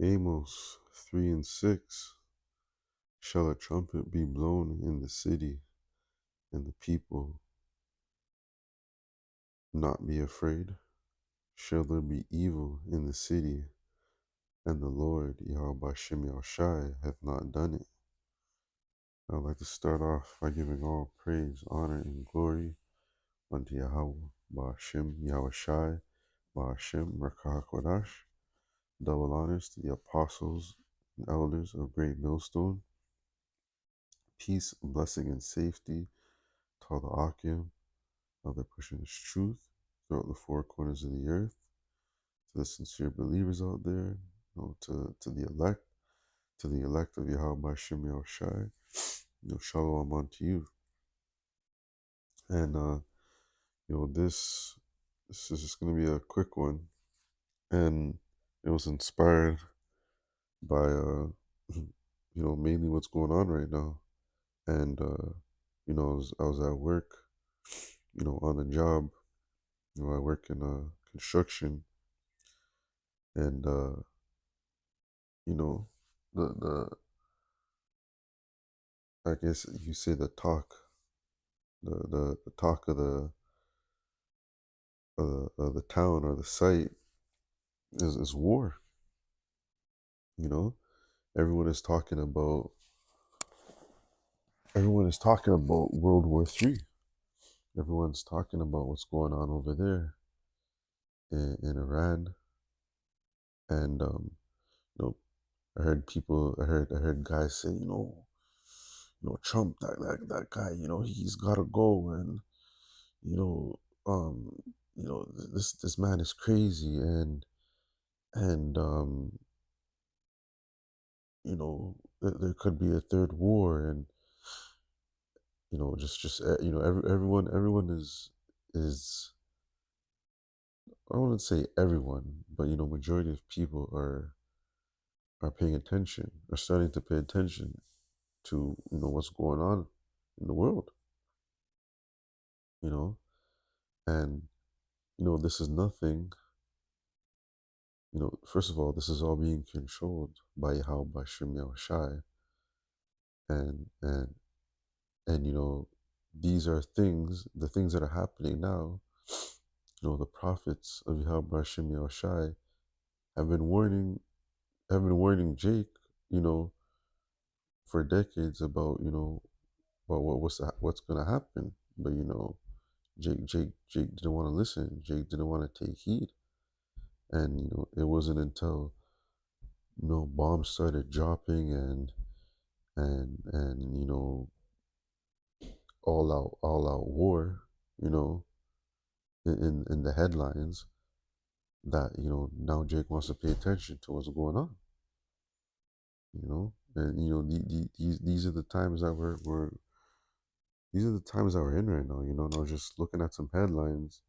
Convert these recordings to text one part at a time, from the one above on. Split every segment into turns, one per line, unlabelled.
Amos 3 and 6. Shall a trumpet be blown in the city, and the people not be afraid? Shall there be evil in the city, and the Lord Yahweh Bashem Yahushai hath not done it? I'd like to start off by giving all praise, honor, and glory unto Yahweh Bashem Yahushai Bashem Rakah Kodash. Double honors to the apostles and elders of Great Millstone. Peace, blessing, and safety to all the Akim of the pushing His truth throughout the four corners of the earth, to the sincere believers out there, to the elect of Yahweh Bashem Yahushai. Shalom unto you. And this is just gonna be a quick one, and it was inspired by mainly what's going on right now. And I was at work, on the job. I work in construction, and the I guess you say the talk of the town or the site is war. Everyone is talking about World War III. Everyone's talking about what's going on over there in Iran, and you know, I heard guys say, Trump, that guy, he's got to go, and you know, um, this man is crazy, and there could be a third war, and everyone is I wouldn't say everyone, but majority of people are paying attention, are starting to pay attention to what's going on in the world, you know, and this is nothing. First of all, this is all being controlled by Yahweh Bashem Yahushai, and these are the things that are happening now. The prophets of Yahweh Bashem Yahushai have been warning Jake, for decades about what's gonna happen. But Jake didn't want to listen. Jake didn't want to take heed, and it wasn't until bombs started dropping and all out war, in the headlines, that now Jake wants to pay attention to what's going on. And these are the times that we're in right now. And I was just looking at some headlines,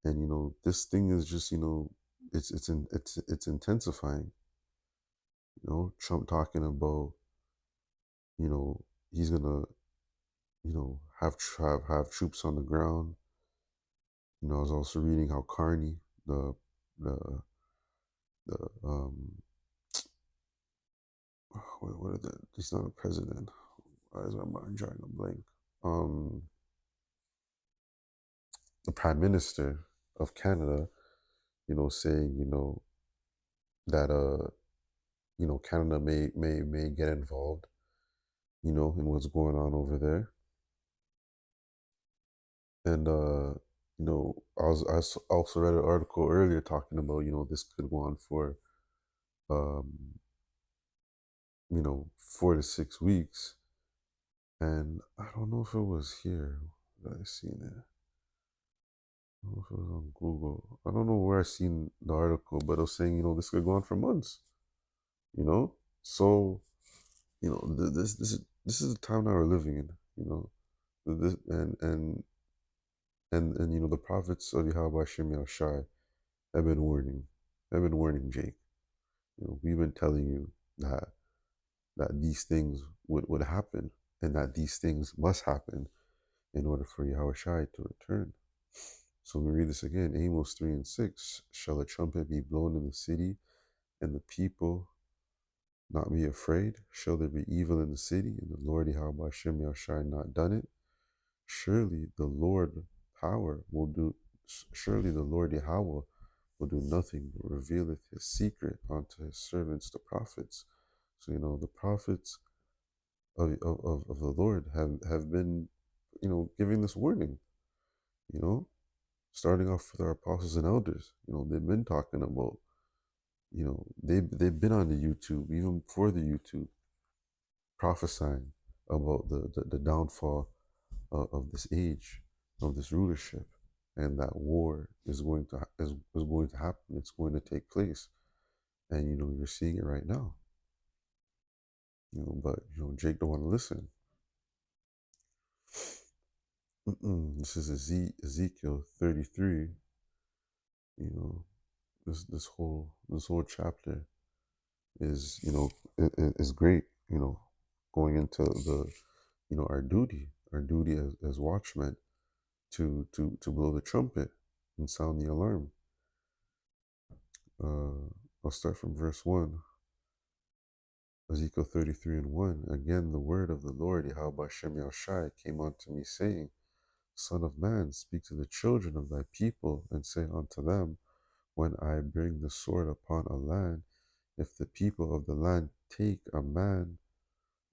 and this thing is just it's intensifying. Trump talking about he's gonna have troops on the ground. I was also reading how Carney, the the the what are he's not a president. Why is my mind drawing a blank? The Prime Minister of Canada, saying that Canada may get involved, in what's going on over there. And I also read an article earlier talking about this could go on for 4 to 6 weeks, and I don't know if it was here that I seen it. I don't know if it was on Google. I don't know where I seen the article, but it was saying this could go on for months. So this is the time that we're living in. This, and the prophets of Yahweh Hashem Yahushai have been warning Jake. We've been telling you that these things would happen, and that these things must happen in order for Yahweh Shai to return. So we read this again, Amos 3 and 6. Shall a trumpet be blown in the city, and the people not be afraid? Shall there be evil in the city, and the Lord Yahweh Hashem Yahushai not done it? Surely the Lord power will do. Surely the Lord Yahweh will do nothing but revealeth his secret unto his servants the prophets. So the prophets of the Lord have been giving this warning. You know, starting off with our apostles and elders. They've been talking about. They've been on the YouTube even before the YouTube, prophesying about the downfall of this age, of this rulership, and that war is going to is going to happen. It's going to take place, and you're seeing it right now. But Jake don't want to listen. This is Ezekiel 33. This whole chapter is is great. Going into the our duty as watchmen to blow the trumpet and sound the alarm. I'll start from verse 1. Ezekiel 33 and 1. Again, the word of the Lord, Yahweh Hashem Yahushai, came unto me, saying, Son of man, speak to the children of thy people, and say unto them, when I bring the sword upon a land, if the people of the land take a man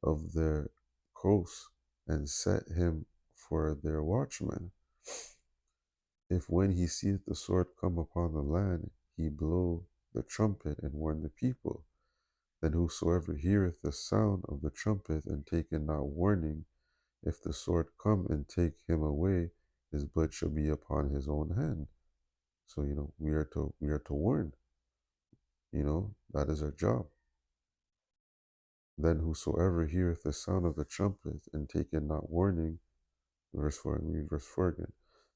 of their coast and set him for their watchman, if when he seeth the sword come upon the land, he blow the trumpet and warn the people, then whosoever heareth the sound of the trumpet and taketh not warning, if the sword come and take him away, his blood shall be upon his own hand. So we are to warn. That is our job. Then whosoever heareth the sound of the trumpet and taketh not warning, verse 4, and read verse 4 again.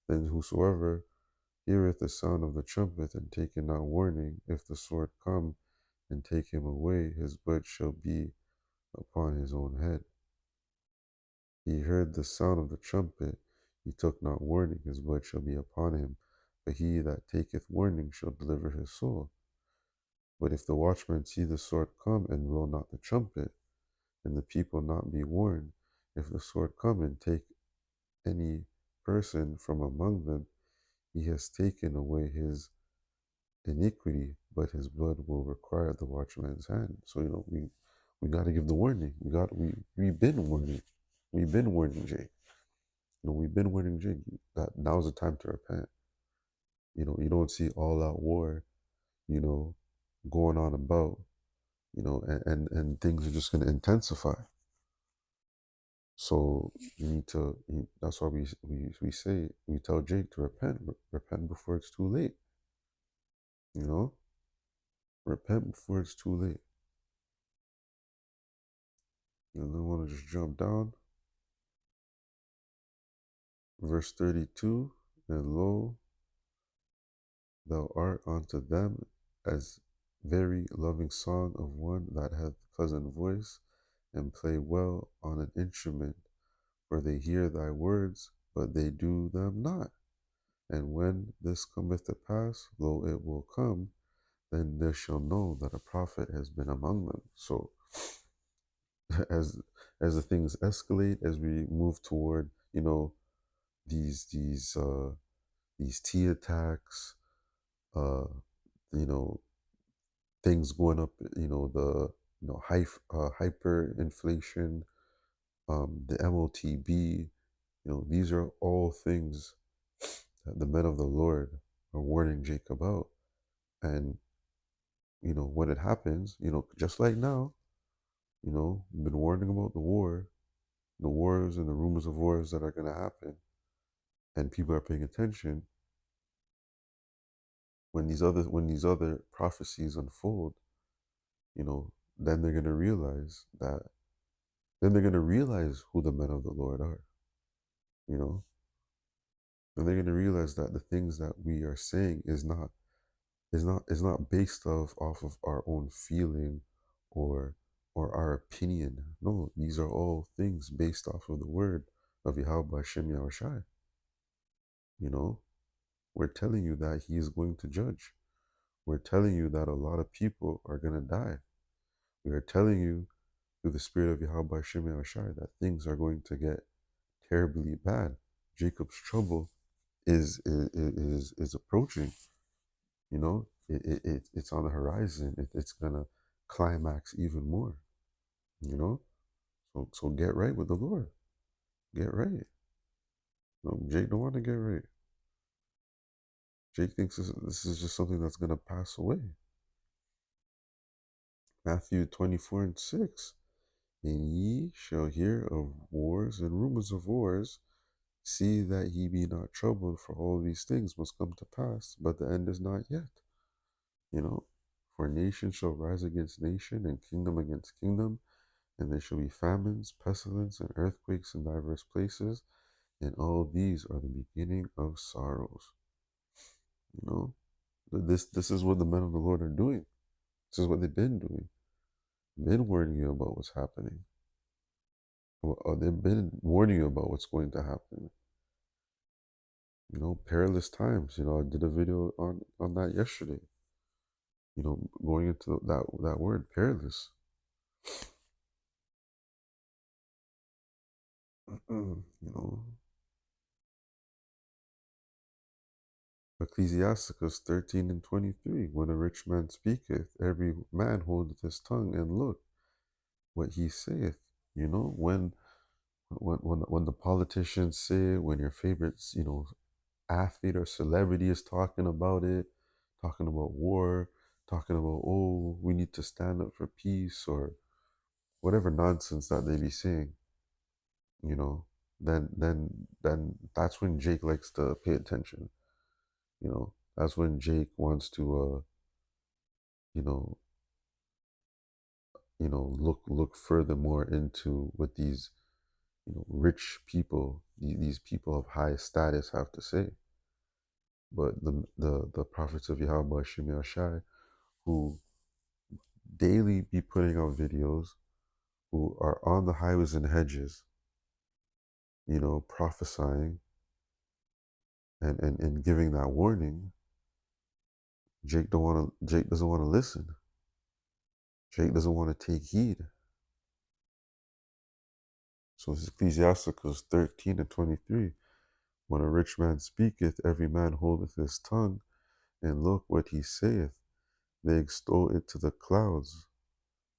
Then whosoever heareth the sound of the trumpet and taketh not warning, if the sword come and take him away, his blood shall be upon his own head. He heard the sound of the trumpet, he took not warning, his blood shall be upon him. But he that taketh warning shall deliver his soul. But if the watchman see the sword come and blow not the trumpet, and the people not be warned, if the sword come and take any person from among them, he has taken away his iniquity, but his blood will require the watchman's hand. So we got to give the warning. We've been warning. We've been warning Jake. We've been warning Jake that now's the time to repent. You don't see all out war, going on about, and things are just going to intensify. So that's why we say, we tell Jake to repent before it's too late. Repent before it's too late. And then I want to just jump down. Verse 32, and lo, thou art unto them as very loving song of one that hath pleasant voice, and play well on an instrument, for they hear thy words, but they do them not. And when this cometh to pass, lo, it will come, then they shall know that a prophet has been among them. So as the things escalate, as we move toward, these tea attacks, things going up, the hyperinflation, the MOTB, these are all things that the men of the Lord are warning Jake about. And when it happens, just like now, we've been warning about the wars and the rumors of wars that are going to happen, and people are paying attention. When these other prophecies unfold, then they're going to realize who the men of the Lord are, and they're going to realize that the things that we are saying is not based off of our own feeling or our opinion. No, these are all things based off of the word of Yahweh Hashem Yahushai. We're telling you that he is going to judge. we're telling you that a lot of people are gonna die. We are telling you through the spirit of Yahweh Shem Shai that things are going to get terribly bad. Jacob's trouble is approaching. You know, it's on the horizon. It's gonna climax even more. You know, so get right with the Lord. Get right. No, Jake don't want to get right. Jake thinks this is just something that's gonna pass away. Matthew 24:6. And ye shall hear of wars and rumors of wars. See that ye be not troubled, for all these things must come to pass, but the end is not yet. You know, for nation shall rise against nation, and kingdom against kingdom, and there shall be famines, pestilence, and earthquakes in divers places, and all these are the beginning of sorrows. You know, this is what the men of the Lord are doing. This is what they've been doing. Been warning you about what's happening. They've been warning you about what's going to happen. You know, perilous times. You know, I did a video on that yesterday. You know, going into that word perilous. You know, Ecclesiasticus 13:23. When a rich man speaketh, every man holdeth his tongue, and look what he saith. You know, when the politicians say, when your favorites, you know, athlete or celebrity is talking about it, talking about war, talking about, oh, we need to stand up for peace, or whatever nonsense that they be saying, you know, then that's when Jake likes to pay attention. You know, that's when Jake wants to you know, look furthermore into what these, you know, rich people, these people of high status have to say. But the prophets of Yahweh Shem Shai, who daily be putting out videos, who are on the highways and hedges, you know, prophesying and giving that warning, Jake doesn't want to listen. Jake doesn't want to take heed. So it's Ecclesiasticus 13:23. When a rich man speaketh, every man holdeth his tongue, and look what he saith. They extol it to the clouds.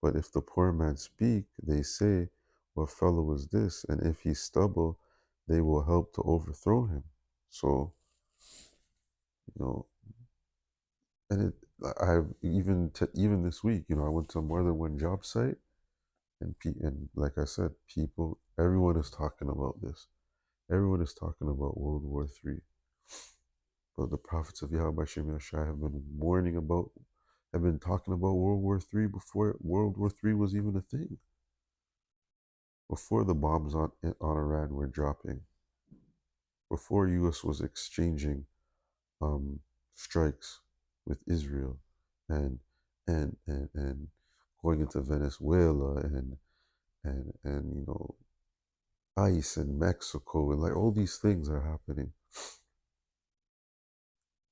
But if the poor man speak, they say, what fellow is this? And if he stumble, they will help to overthrow him. So, you know, and I even this week, you know, I went to more than one job site, and like I said, everyone is talking about this. Everyone is talking about World War III. But the prophets of Yahweh Shem Yashai have been talking about World War III before World War III was even a thing. Before the bombs on Iran were dropping, before US was exchanging strikes with Israel, and and going into Venezuela, and you know, ICE in Mexico, and like all these things are happening.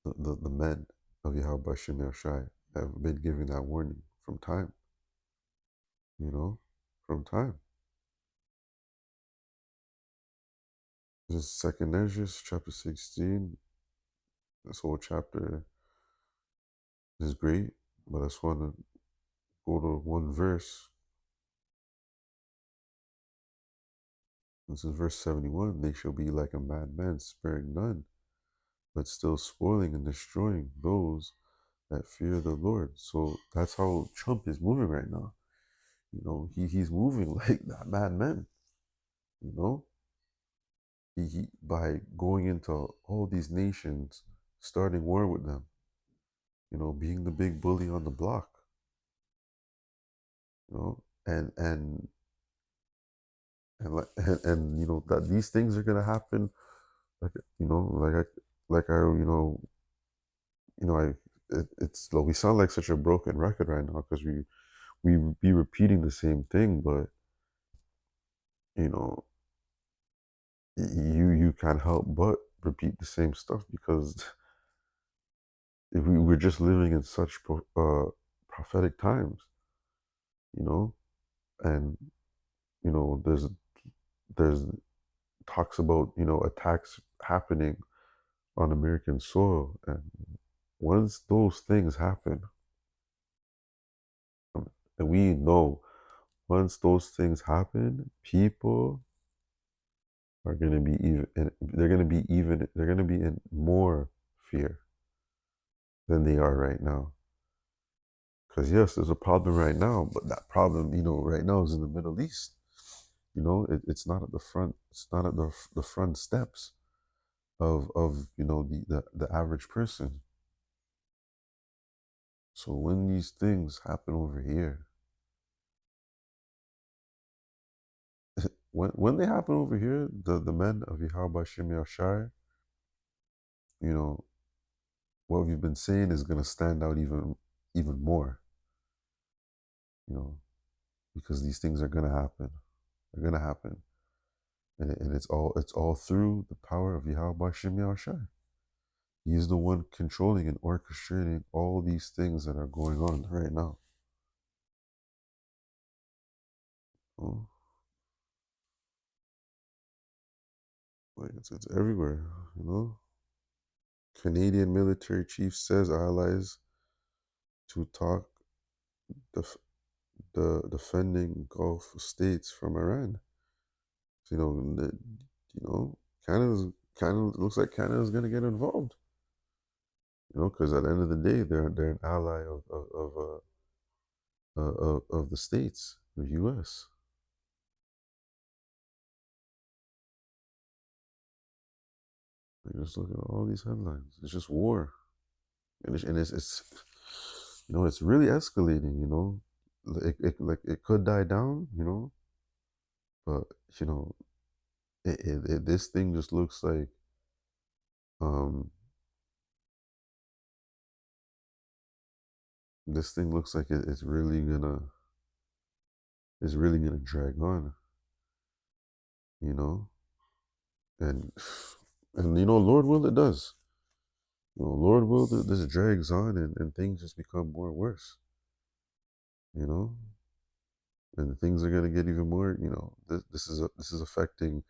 The men of Yahweh Shem Shai have been giving that warning from time, you know, from time. This is Second Ezra, chapter 16. This whole chapter is great, but I just want to go to one verse. This is verse 71. They shall be like a madman, sparing none, but still spoiling and destroying those that fear the Lord. So that's how Trump is moving right now. You know, he's moving like that madman. You know, he by going into all these nations, starting war with them. You know, being the big bully on the block. You know, and you know that these things are gonna happen. Like, you know, it's like we sound like such a broken record right now because we be repeating the same thing, but you know, you can't help but repeat the same stuff because we're just living in such prophetic times, you know, and there's talks about attacks happening on American soil, and once those things happen, and we know once those things happen, people are going to be they're going to be in more fear than they are right now. Because yes, there's a problem right now, but that problem, right now is in the Middle East. It's not at the front. It's not at the front steps of the average person. So when these things happen over here, when they happen over here, the men of Yahweh Shem Yahshai, you know, what we've been saying is gonna stand out even more, you know, because these things are gonna happen. They're gonna happen. And it's all through the power of Yahweh Shem Yahshai. He is the one controlling and orchestrating all these things that are going on right now. Oh, like it's everywhere, you know. Canadian military chief says allies to talk def- the defending Gulf states from Iran. So, Canada's Canada looks like Canada's gonna get involved. Because at the end of the day, they're an ally of the states, the U.S. Like, just look at all these headlines. It's just war, and it's really escalating. It could die down, but you know, this thing just looks like um this thing looks like it's really gonna drag on, you know, and Lord will it does. Lord will this drags on and things just become more worse, you know, and things are gonna get even more. This is affecting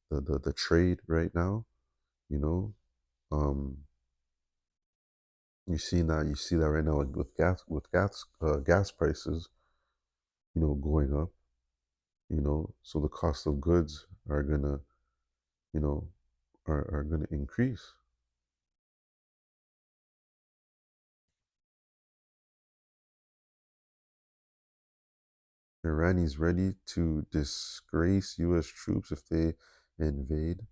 the trade right now. You know, um, you see that right now with gas prices, going up. So the cost of goods are gonna you know are gonna increase. Iran is ready to disgrace U.S. troops if they invade.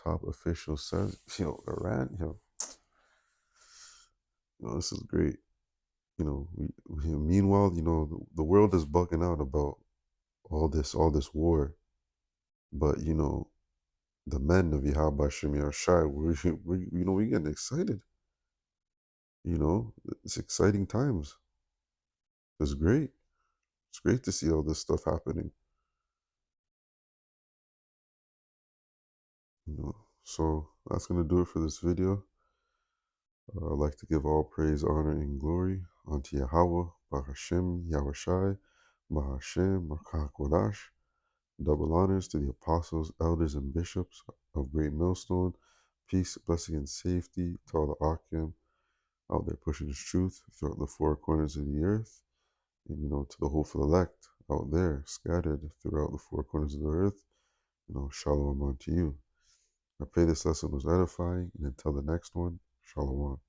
Top official says, Iran, this is great. Meanwhile, the world is bugging out about all this war, but the men of Yahweh Shem Shai, we getting excited. It's exciting times. It's great. It's great to see all this stuff happening. So that's gonna do it for this video. I'd like to give all praise, honor, and glory unto Yahweh, Bahashem, Yahushai, Bahashem, Makakodash. Double honors to the apostles, elders, and bishops of Great Millstone. Peace, blessing, and safety to all the Akim out there pushing His truth throughout the four corners of the earth. And, to the hopeful elect out there scattered throughout the four corners of the earth. Shalom unto you. I pray this lesson was edifying, and until the next one, Shalom.